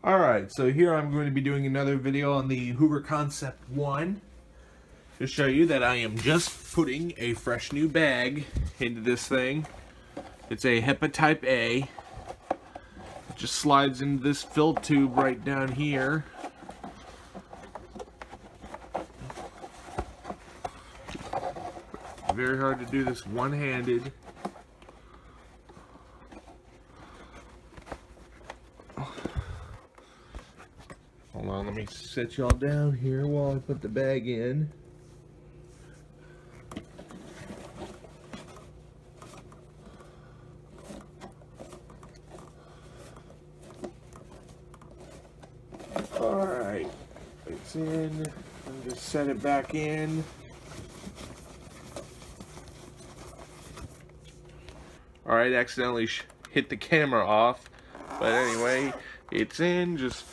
Alright, so here I'm going to be doing another video on the Hoover Concept One to show you that I am just putting a fresh new bag into this thing. It's a HEPA Type A. It just slides into this fill tube right down here. Very hard to do this one-handed. Hold on, let me set y'all down here while I put the bag in. Alright, it's in. I'll just set it back in. Alright, accidentally hit the camera off. But anyway, it's in. Just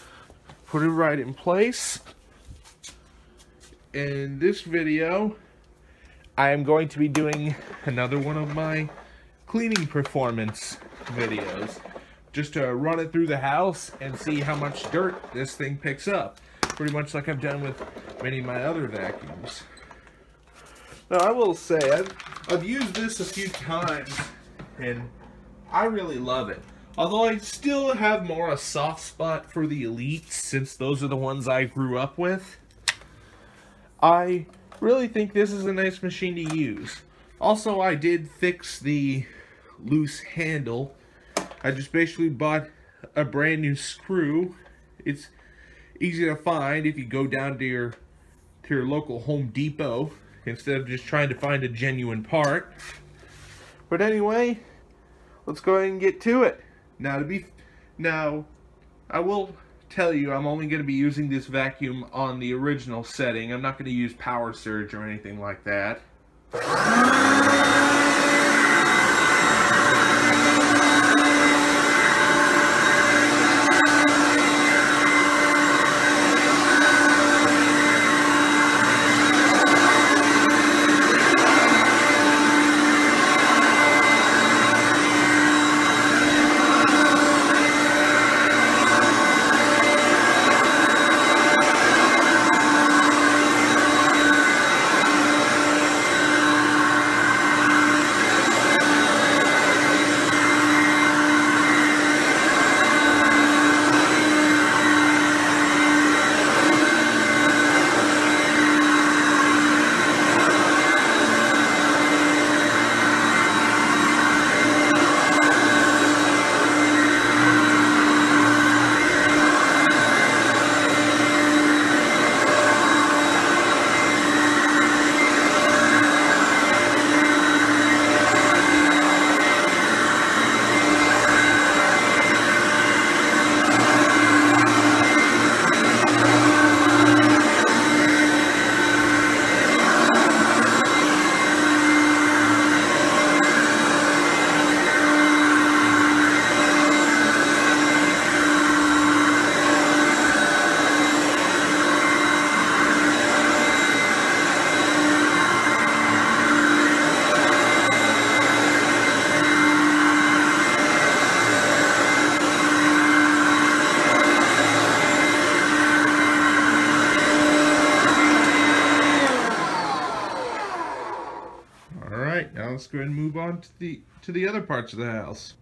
put it right in place. In this video, I am going to be doing another one of my cleaning performance videos. Just to run it through the house and see how much dirt this thing picks up. Pretty much like I've done with many of my other vacuums. Now I will say, I've used this a few times and I really love it. Although I still have more a soft spot for the Elites, since those are the ones I grew up with. I really think this is a nice machine to use. Also, I did fix the loose handle. I just basically bought a brand new screw. It's easy to find if you go down to your local Home Depot instead of just trying to find a genuine part. But anyway, let's go ahead and get to it. Now, I will tell you I'm only going to be using this vacuum on the original setting. I'm not going to use power surge or anything like that. Alright, now let's go ahead and move on to the other parts of the house.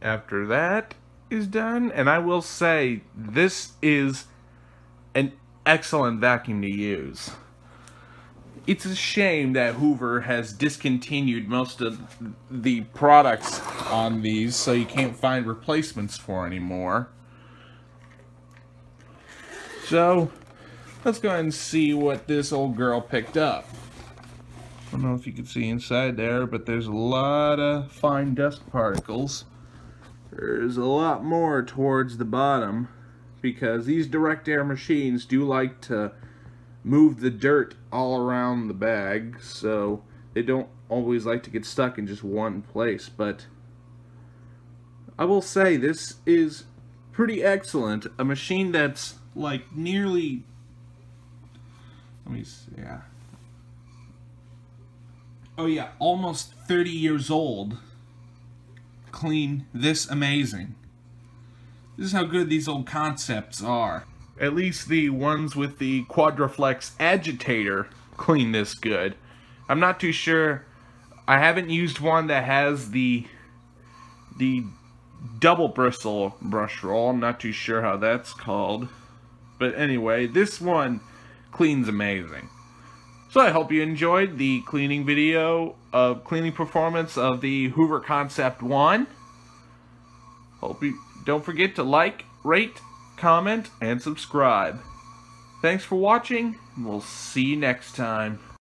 after that is done. And I will say, this is an excellent vacuum to use. It's a shame that Hoover has discontinued most of the products on these, so you can't find replacements for anymore. So, let's go ahead and see what this old girl picked up. I don't know if you can see inside there, but there's a lot of fine dust particles. There's a lot more towards the bottom, because these direct air machines do like to move the dirt all around the bag, so they don't always like to get stuck in just one place. But I will say, this is pretty excellent. A machine that's like nearly, let me see, yeah. Oh yeah, almost 30 years old. Clean this amazing. This is how good these old concepts are. At least the ones with the Quadraflex agitator clean this good. I'm not too sure. I haven't used one that has the double bristle brush roll. I'm not too sure how that's called. But anyway, this one cleans amazing. So I hope you enjoyed the cleaning video of cleaning performance of the Hoover Concept One. Hope you don't forget to like, rate, comment, and subscribe. Thanks for watching, and we'll see you next time.